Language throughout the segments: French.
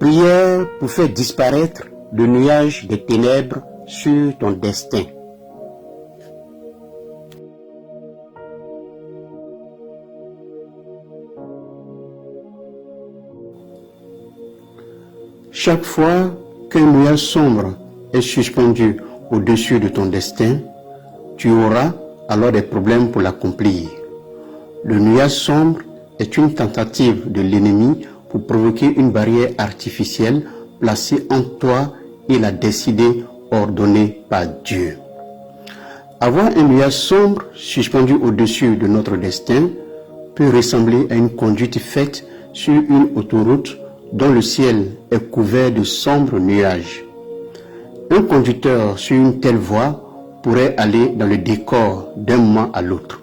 Prière pour faire disparaître le nuage des ténèbres sur ton destin. Chaque fois qu'un nuage sombre est suspendu au-dessus de ton destin, tu auras alors des problèmes pour l'accomplir. Le nuage sombre est une tentative de l'ennemi pour provoquer une barrière artificielle placée entre toi et la destinée ordonnée par Dieu. Avoir un nuage sombre suspendu au-dessus de notre destin peut ressembler à une conduite faite sur une autoroute dont le ciel est couvert de sombres nuages. Un conducteur sur une telle voie pourrait aller dans le décor d'un moment à l'autre.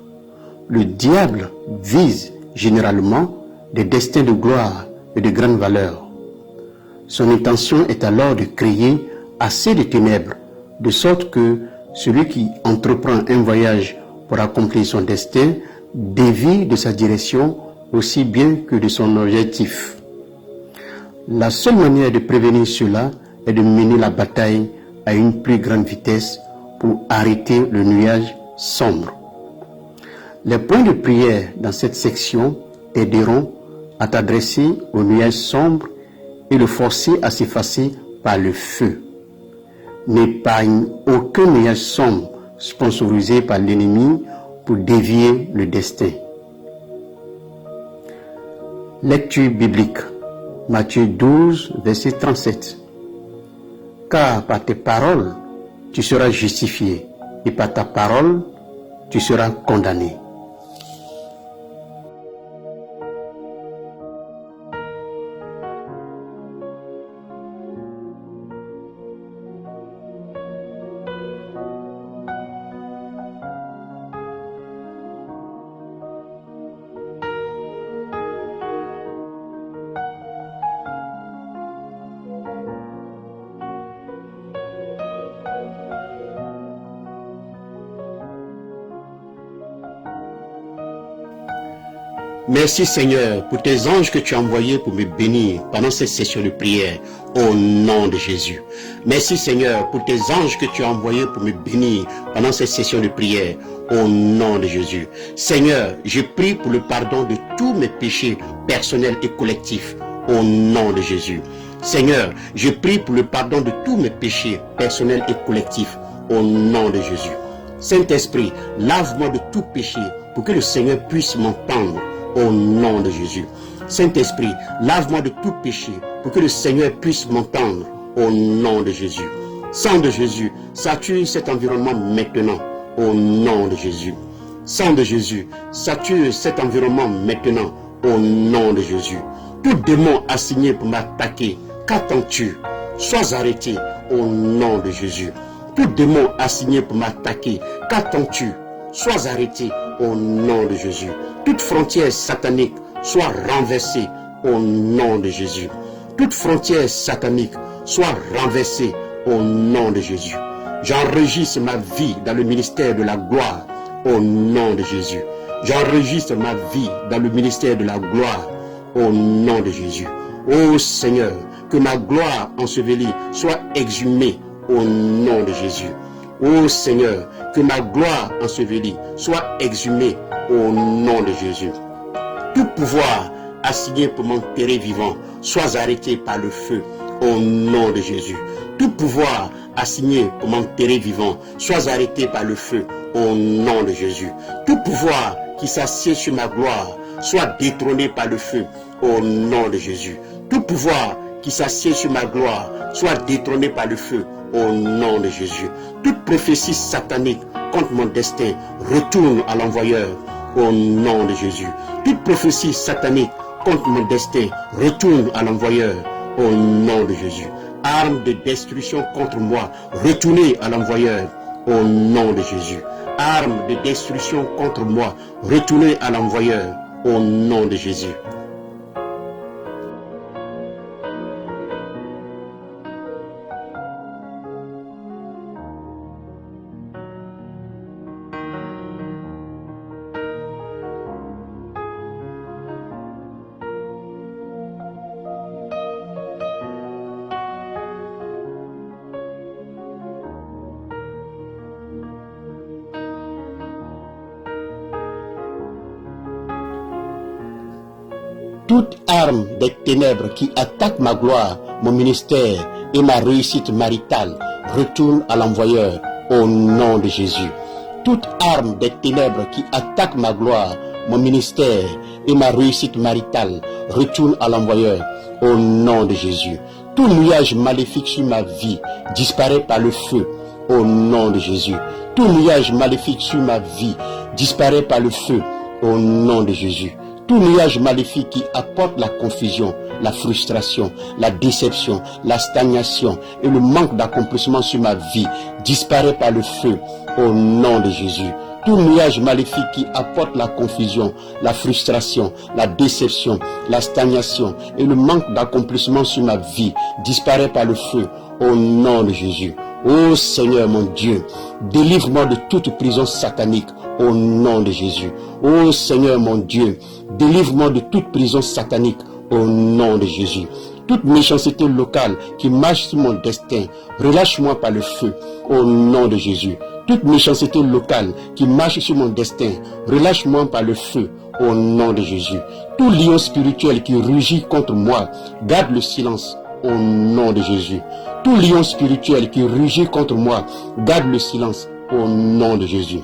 Le diable vise généralement des destins de gloire et de grande valeur. Son intention est alors de créer assez de ténèbres, de sorte que celui qui entreprend un voyage pour accomplir son destin dévie de sa direction aussi bien que de son objectif. La seule manière de prévenir cela est de mener la bataille à une plus grande vitesse pour arrêter le nuage sombre. Les points de prière dans cette section t'aideront à t'adresser au nuage sombre et le forcer à s'effacer par le feu. N'épargne aucun nuage sombre sponsorisé par l'ennemi pour dévier le destin. Lecture biblique. Matthieu 12, verset 37. Car par tes paroles, tu seras justifié, et par ta parole, tu seras condamné. Merci Seigneur pour tes anges que tu as envoyés pour me bénir pendant cette session de prière au nom de Jésus. Merci Seigneur pour tes anges que tu as envoyés pour me bénir pendant cette session de prière au nom de Jésus. Seigneur, je prie pour le pardon de tous mes péchés personnels et collectifs au nom de Jésus. Seigneur, je prie pour le pardon de tous mes péchés personnels et collectifs au nom de Jésus. Saint-Esprit, lave-moi de tout péché pour que le Seigneur puisse m'entendre au nom de Jésus. Saint-Esprit, lave-moi de tout péché pour que le Seigneur puisse m'entendre au nom de Jésus. Sang de Jésus, sature cet environnement maintenant au nom de Jésus. Sang de Jésus, sature cet environnement maintenant au nom de Jésus. Tout démon assigné pour m'attaquer, qu'attends-tu? Sois arrêté au nom de Jésus. Tout démon assigné pour m'attaquer, qu'attends-tu? Sois arrêté au nom de Jésus. Toute frontière satanique soit renversée au nom de Jésus. Toute frontière satanique soit renversée au nom de Jésus. J'enregistre ma vie dans le ministère de la gloire au nom de Jésus. J'enregistre ma vie dans le ministère de la gloire au nom de Jésus. Ô Seigneur, que ma gloire ensevelie soit exhumée au nom de Jésus. Ô Seigneur, que ma gloire ensevelie soit exhumée au nom de Jésus. Tout pouvoir assigné pour m'enterrer vivant, sois arrêté par le feu au nom de Jésus. Tout pouvoir assigné pour m'enterrer vivant, sois arrêté par le feu au nom de Jésus. Tout pouvoir qui s'assied sur ma gloire, soit détrôné par le feu au nom de Jésus. Tout pouvoir qui s'assied sur ma gloire, soit détrôné par le feu au nom de Jésus. Toute prophétie satanique contre mon destin retourne à l'envoyeur au nom de Jésus. Toute prophétie satanique contre mon destin retourne à l'envoyeur au nom de Jésus. Arme de destruction contre moi, retournez à l'envoyeur au nom de Jésus. Arme de destruction contre moi, retournez à l'envoyeur au nom de Jésus. Toute arme des ténèbres qui attaque ma gloire, mon ministère et ma réussite maritale retourne à l'envoyeur au nom de Jésus. Toute arme des ténèbres qui attaque ma gloire, mon ministère et ma réussite maritale retourne à l'envoyeur au nom de Jésus. Tout nuage maléfique sur ma vie disparaît par le feu au nom de Jésus. Tout nuage maléfique sur ma vie disparaît par le feu au nom de Jésus. Tout nuage maléfique qui apporte la confusion, la frustration, la déception, la stagnation et le manque d'accomplissement sur ma vie disparaît par le feu au nom de Jésus. Tout nuage maléfique qui apporte la confusion, la frustration, la déception, la stagnation et le manque d'accomplissement sur ma vie disparaît par le feu au nom de Jésus. Ô Seigneur mon Dieu, délivre-moi de toute prison satanique au nom de Jésus. Ô Seigneur mon Dieu, délivre-moi de toute prison satanique au nom de Jésus. Toute méchanceté locale qui marche sur mon destin, relâche-moi par le feu au nom de Jésus. Toute méchanceté locale qui marche sur mon destin, relâche-moi par le feu au nom de Jésus. Tout lion spirituel qui rugit contre moi, garde le silence au nom de Jésus. Tout lion spirituel qui rugit contre moi, garde le silence au nom de Jésus.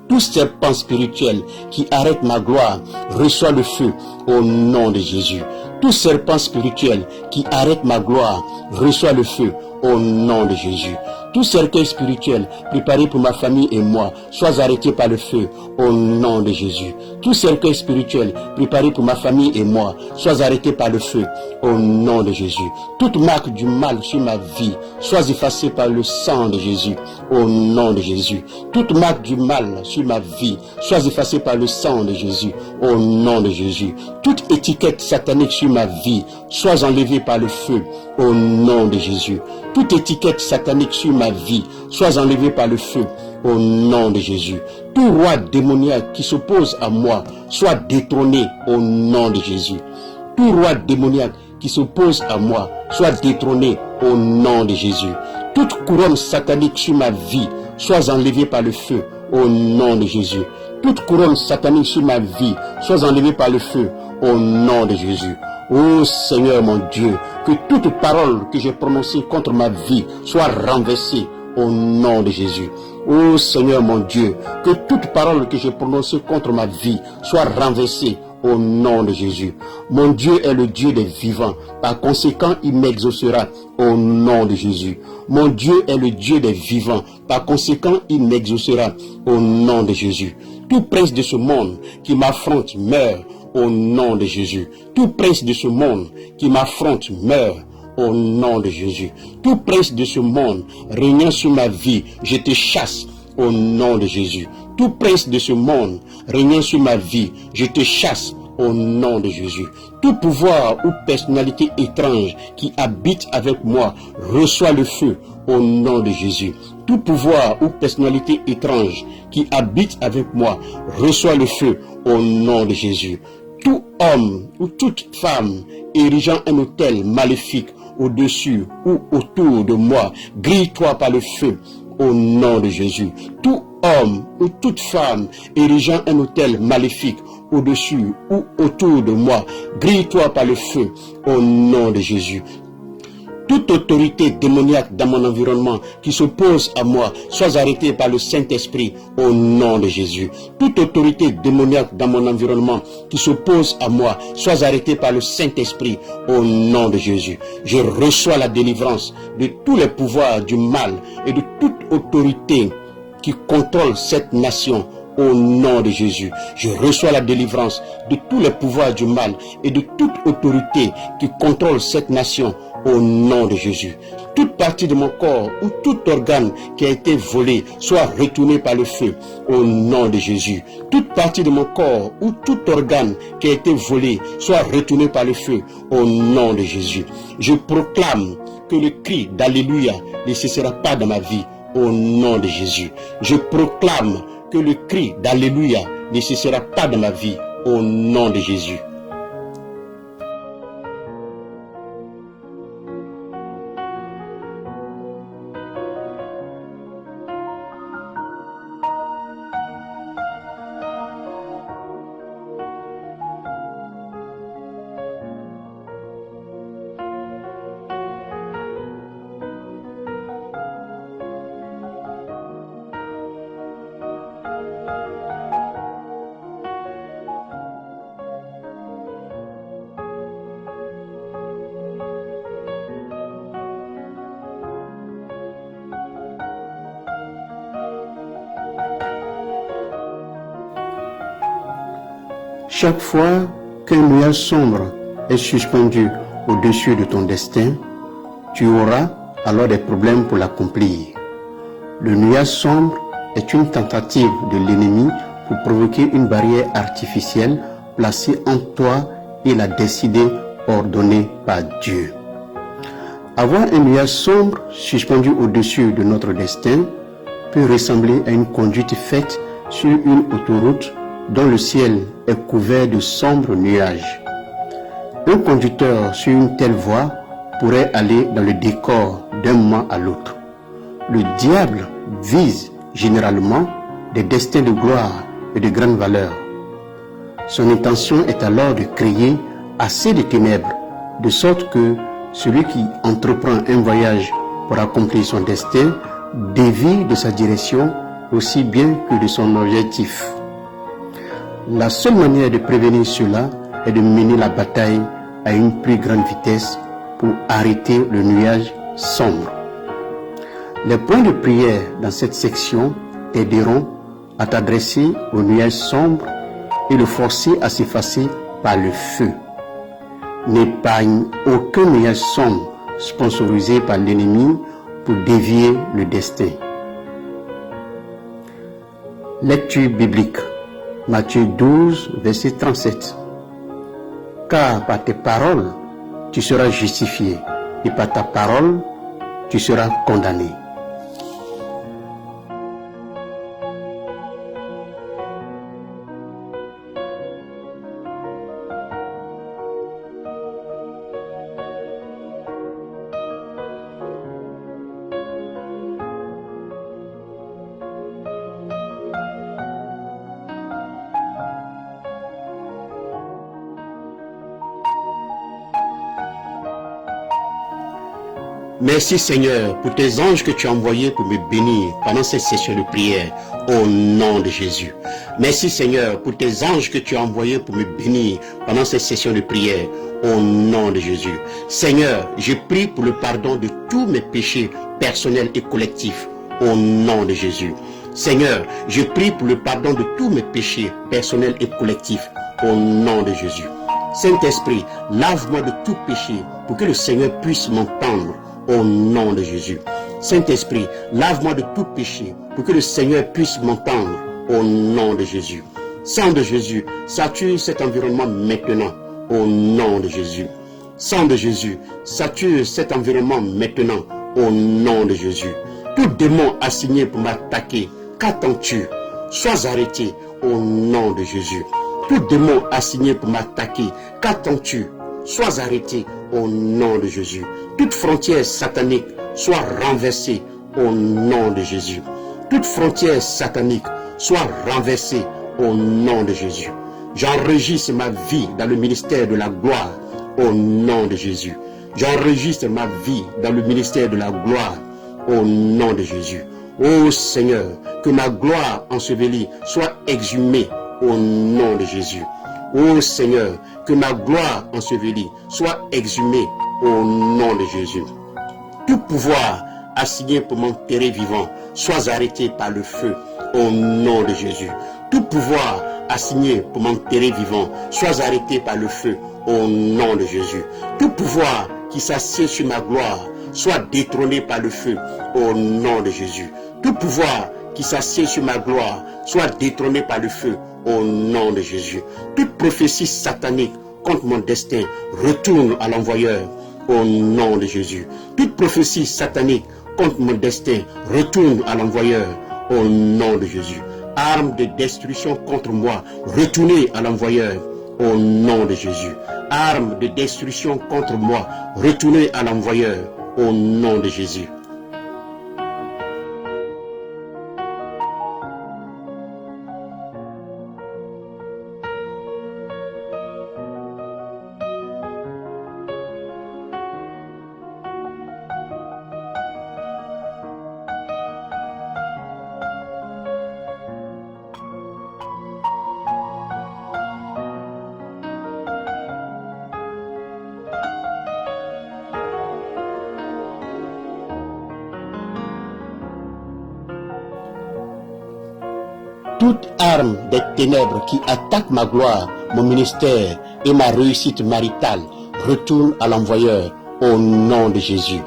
Tout serpent spirituel qui arrête ma gloire reçoit le feu au nom de Jésus. Tout serpent spirituel qui arrête ma gloire reçoit le feu au nom de Jésus. Tout cercueil spirituel préparé pour ma famille et moi soit arrêté par le feu au nom de Jésus. Tout cercueil spirituel préparé pour ma famille et moi soit arrêté par le feu au nom de Jésus. Toute marque du mal sur ma vie soit effacée par le sang de Jésus au nom de Jésus. Toute marque du mal sur ma vie soit effacée par le sang de Jésus au nom de Jésus. Toute étiquette satanique sur ma vie soit enlevée par le feu au nom de Jésus. Toute étiquette satanique sur ma vie soit enlevée par le feu au nom de Jésus. Tout roi démoniaque qui s'oppose à moi soit détrôné au nom de Jésus. Tout roi démoniaque qui s'oppose à moi soit détrôné au nom de Jésus. Toute couronne satanique sur ma vie soit enlevée par le feu au nom de Jésus. Toute couronne satanique sur ma vie soit enlevée par le feu au nom de Jésus. Ô Seigneur mon Dieu, que toute parole que j'ai prononcée contre ma vie soit renversée au nom de Jésus. Ô Seigneur mon Dieu, que toute parole que j'ai prononcée contre ma vie soit renversée au nom de Jésus. Mon Dieu est le Dieu des vivants, par conséquent il m'exaucera au nom de Jésus. Mon Dieu est le Dieu des vivants, par conséquent il m'exaucera au nom de Jésus. Tout prince de ce monde qui m'affronte meurt au nom de Jésus. Tout prince de ce monde qui m'affronte meurt au nom de Jésus. Tout prince de ce monde régnant sur ma vie, je te chasse au nom de Jésus. Tout prince de ce monde régnant sur ma vie, je te chasse au nom de Jésus. Tout pouvoir ou personnalité étrange qui habite avec moi reçoit le feu au nom de Jésus. Tout pouvoir ou personnalité étrange qui habite avec moi reçoit le feu au nom de Jésus. Tout homme ou toute femme érigeant un autel maléfique au-dessus ou autour de moi, grille-toi par le feu au nom de Jésus. Tout homme ou toute femme érigeant un autel maléfique au-dessus ou autour de moi, grille-toi par le feu au nom de Jésus. Toute autorité démoniaque dans mon environnement qui s'oppose à moi soit arrêtée par le Saint-Esprit au nom de Jésus. Toute autorité démoniaque dans mon environnement qui s'oppose à moi soit arrêtée par le Saint-Esprit au nom de Jésus. Je reçois la délivrance de tous les pouvoirs du mal et de toute autorité qui contrôle cette nation au nom de Jésus. Je reçois la délivrance de tous les pouvoirs du mal et de toute autorité qui contrôle cette nation au nom de Jésus. Toute partie de mon corps ou tout organe qui a été volé soit retourné par le feu au nom de Jésus. Toute partie de mon corps ou tout organe qui a été volé soit retourné par le feu au nom de Jésus. Je proclame que le cri d'Alléluia ne cessera pas dans ma vie au nom de Jésus. Je proclame que le cri d'Alléluia ne cessera pas dans ma vie au nom de Jésus. Chaque fois qu'un nuage sombre est suspendu au-dessus de ton destin, tu auras alors des problèmes pour l'accomplir. Le nuage sombre est une tentative de l'ennemi pour provoquer une barrière artificielle placée entre toi et la destinée ordonnée par Dieu. Avoir un nuage sombre suspendu au-dessus de notre destin peut ressembler à une conduite faite sur une autoroute dont le ciel est couvert de sombres nuages. Un conducteur sur une telle voie pourrait aller dans le décor d'un moment à l'autre. Le diable vise généralement des destins de gloire et de grande valeur. Son intention est alors de créer assez de ténèbres, de sorte que celui qui entreprend un voyage pour accomplir son destin dévie de sa direction aussi bien que de son objectif. La seule manière de prévenir cela est de mener la bataille à une plus grande vitesse pour arrêter le nuage sombre. Les points de prière dans cette section t'aideront à t'adresser au nuage sombre et le forcer à s'effacer par le feu. N'épargne aucun nuage sombre sponsorisé par l'ennemi pour dévier le destin. Lecture biblique. Matthieu 12, verset 37. Car par tes paroles, tu seras justifié, et par ta parole, tu seras condamné. Merci Seigneur pour tes anges que tu as envoyés pour me bénir pendant cette session de prière au nom de Jésus. Merci Seigneur pour tes anges que tu as envoyés pour me bénir pendant cette session de prière au nom de Jésus. Seigneur, je prie pour le pardon de tous mes péchés personnels et collectifs au nom de Jésus. Seigneur, je prie pour le pardon de tous mes péchés personnels et collectifs au nom de Jésus. Saint-Esprit, lave-moi de tout péché pour que le Seigneur puisse m'entendre au nom de Jésus. Saint-Esprit, lave-moi de tout péché pour que le Seigneur puisse m'entendre au nom de Jésus. Sang de Jésus, sature cet environnement maintenant au nom de Jésus. Sang de Jésus, sature cet environnement maintenant au nom de Jésus. Tout démon assigné pour m'attaquer, qu'attends-tu? Sois arrêté au nom de Jésus. Tout démon assigné pour m'attaquer, qu'attends-tu? Sois arrêté au nom de Jésus. Toute frontière satanique soit renversée au nom de Jésus. Toute frontière satanique soit renversée au nom de Jésus. J'enregistre ma vie dans le ministère de la gloire au nom de Jésus. J'enregistre ma vie dans le ministère de la gloire au nom de Jésus. Ô Seigneur, que ma gloire ensevelie soit exhumée au nom de Jésus. Ô Seigneur, que ma gloire ensevelie soit exhumée au nom de Jésus. Tout pouvoir assigné pour m'enterrer vivant soit arrêté par le feu au nom de Jésus. Tout pouvoir assigné pour m'enterrer vivant soit arrêté par le feu au nom de Jésus. Tout pouvoir qui s'assied sur ma gloire soit détrôné par le feu au nom de Jésus. Tout pouvoir qui s'assied sur ma gloire soit détrôné par le feu au nom de Jésus. Toute prophétie satanique contre mon destin retourne à l'envoyeur au nom de Jésus. Toute prophétie satanique contre mon destin retourne à l'envoyeur au nom de Jésus. Arme de destruction contre moi, retournez à l'envoyeur au nom de Jésus. Arme de destruction contre moi, retournez à l'envoyeur au nom de Jésus. Toute arme des ténèbres qui attaque ma gloire mon ministère et ma réussite maritale retournent à l'envoyeur au nom de Jésus.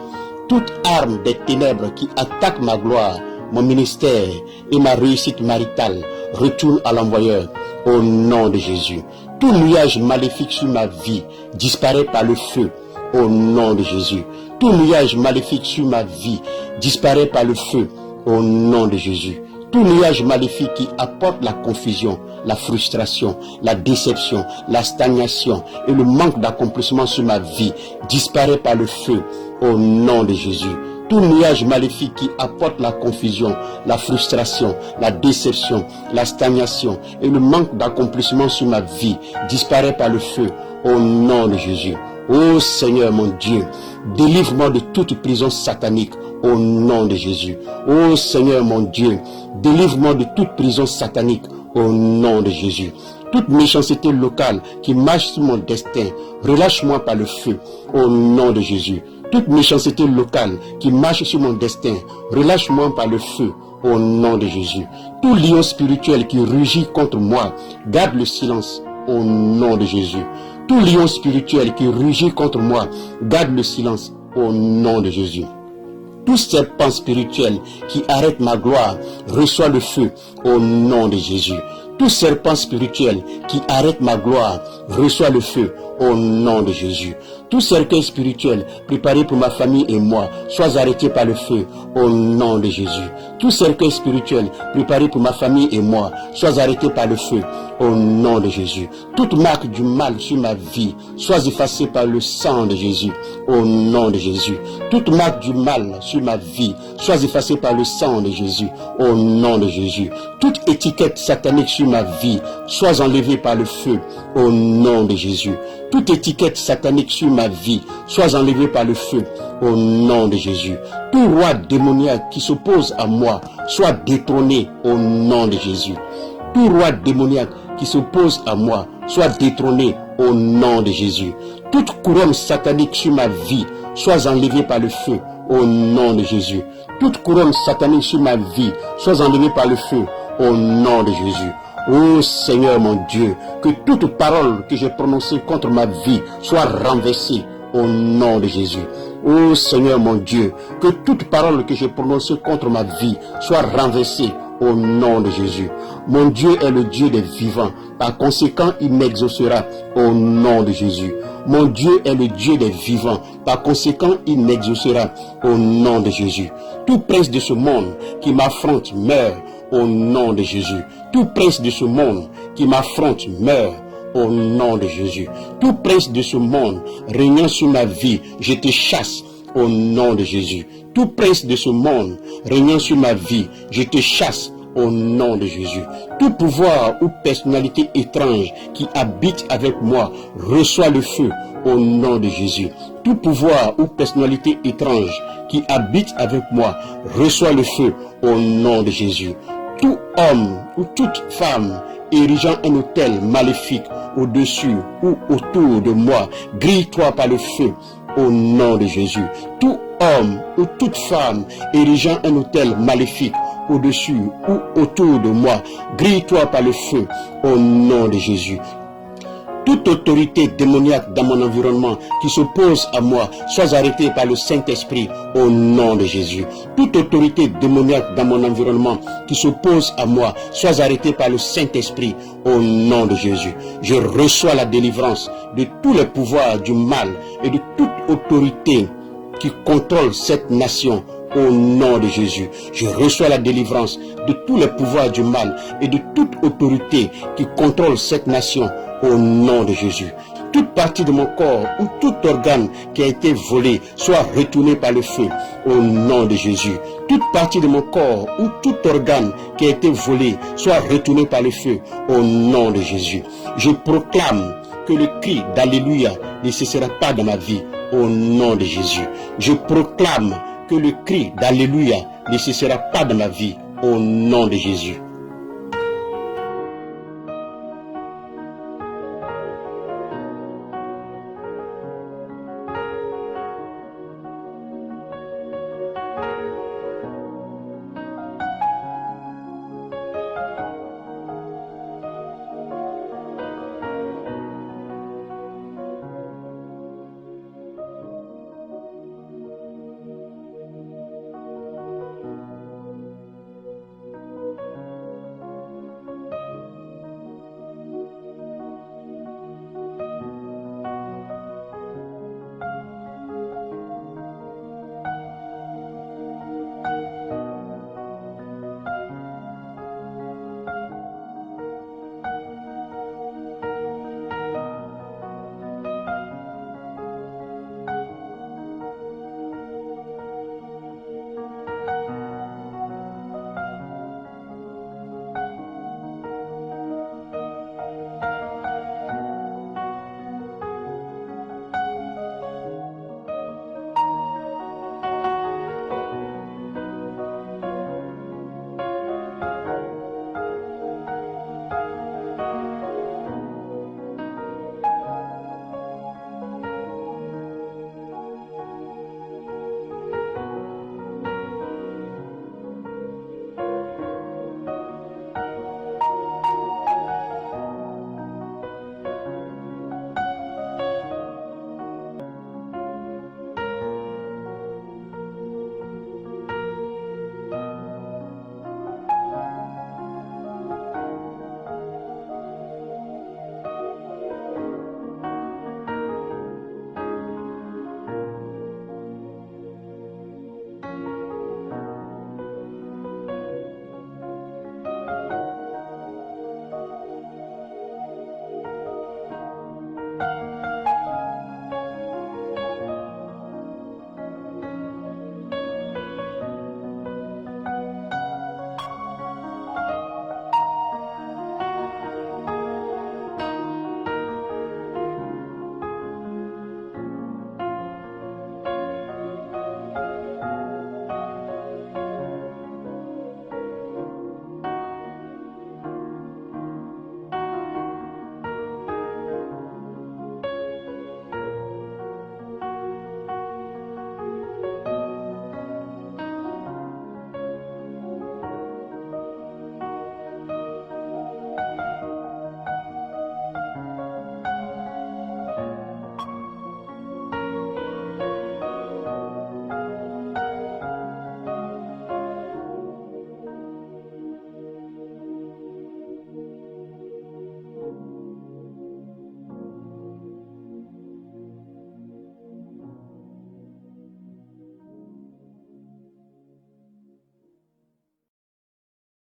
Toute arme des ténèbres qui attaque ma gloire, mon ministère et ma réussite maritale retourne à l'envoyeur au nom de Jésus. Tout nuage maléfique sur ma vie disparaît par le feu au nom de Jésus. Tout nuage maléfique sur ma vie disparaît par le feu au nom de Jésus. Tout nuage maléfique qui apporte la confusion, la frustration, la déception, la stagnation et le manque d'accomplissement sur ma vie disparaît par le feu au nom de Jésus. Tout nuage maléfique qui apporte la confusion, la frustration, la déception, la stagnation et le manque d'accomplissement sur ma vie disparaît par le feu au nom de Jésus. Ô Seigneur mon Dieu, délivre-moi de toute prison satanique au nom de Jésus. Ô Seigneur mon Dieu, délivre-moi de toute prison satanique au nom de Jésus. Toute méchanceté locale qui marche sur mon destin, relâche-moi par le feu au nom de Jésus. Toute méchanceté locale qui marche sur mon destin, relâche-moi par le feu au nom de Jésus. Tout lion spirituel qui rugit contre moi, garde le silence au nom de Jésus. Tout lion spirituel qui rugit contre moi, garde le silence au nom de Jésus. Tout serpent spirituel qui arrête ma gloire, reçoit le feu au nom de Jésus. Tout serpent spirituel qui arrête ma gloire, reçoit le feu au nom de Jésus. Tout cercueil spirituel préparé pour ma famille et moi, sois arrêté par le feu au nom de Jésus. Tout cercueil spirituel préparé pour ma famille et moi, sois arrêté par le feu au nom de Jésus. Toute marque du mal sur ma vie, sois effacée par le sang de Jésus au nom de Jésus. Toute marque du mal sur ma vie, sois effacée par le sang de Jésus au nom de Jésus. Toute étiquette satanique sur ma vie, sois enlevée par le feu au nom de Jésus. Toute étiquette satanique sur ma vie, sois enlevée par le feu au nom de Jésus. Tout roi démoniaque qui s'oppose à moi, soit détrôné au nom de Jésus. Tout roi démoniaque qui s'oppose à moi, soit détrôné au nom de Jésus. Toute couronne satanique sur ma vie, sois enlevée par le feu au nom de Jésus. Toute couronne satanique sur ma vie, sois enlevée par le feu au nom de Jésus. Ô Seigneur mon Dieu, que toute parole que j'ai prononcée contre ma vie soit renversée au nom de Jésus. Ô Seigneur mon Dieu, que toute parole que j'ai prononcée contre ma vie soit renversée au nom de Jésus. Mon Dieu est le Dieu des vivants, par conséquent il m'exaucera au nom de Jésus. Mon Dieu est le Dieu des vivants, par conséquent il m'exaucera au nom de Jésus. Tout prince de ce monde qui m'affronte meurt au nom de Jésus. Tout prince de ce monde qui m'affronte meurt au nom de Jésus. Tout prince de ce monde régnant sur ma vie, je te chasse au nom de Jésus. Tout prince de ce monde régnant sur ma vie, je te chasse au nom de Jésus. Tout pouvoir ou personnalité étrange qui habite avec moi, reçoit le feu au nom de Jésus. Tout pouvoir ou personnalité étrange qui habite avec moi, reçoit le feu au nom de Jésus. Tout homme ou toute femme érigeant un autel maléfique au-dessus ou autour de moi, grille-toi par le feu au nom de Jésus. Tout homme ou toute femme érigeant un autel maléfique au-dessus ou autour de moi, grille-toi par le feu au nom de Jésus. Toute autorité démoniaque dans mon environnement qui s'oppose à moi, sois arrêtée par le Saint-Esprit au nom de Jésus. Toute autorité démoniaque dans mon environnement qui s'oppose à moi, sois arrêtée par le Saint-Esprit au nom de Jésus. Je reçois la délivrance de tous les pouvoirs du mal et de toute autorité qui contrôle cette nation au nom de Jésus. Je reçois la délivrance de tous les pouvoirs du mal et de toute autorité qui contrôle cette nation au nom de Jésus. Toute partie de mon corps ou tout organe qui a été volé soit retourné par le feu au nom de Jésus. Toute partie de mon corps ou tout organe qui a été volé soit retourné par le feu au nom de Jésus. Je proclame que le cri d'Alléluia ne cessera pas dans ma vie au nom de Jésus. Je proclame que le cri d'Alléluia ne cessera pas dans ma vie au nom de Jésus.